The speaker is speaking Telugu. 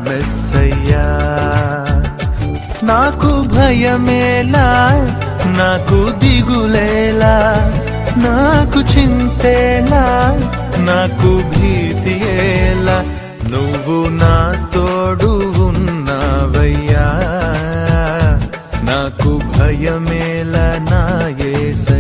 మెస్సయ్యా. నాకు భయమేలా, నాకు దిగులేలా, నాకు చింతేలా, నాకు భీతియేలా, నువ్వు నా తోడు ఉన్నావయ్యా. నాకు భయమేలా నా యేసయ్యా.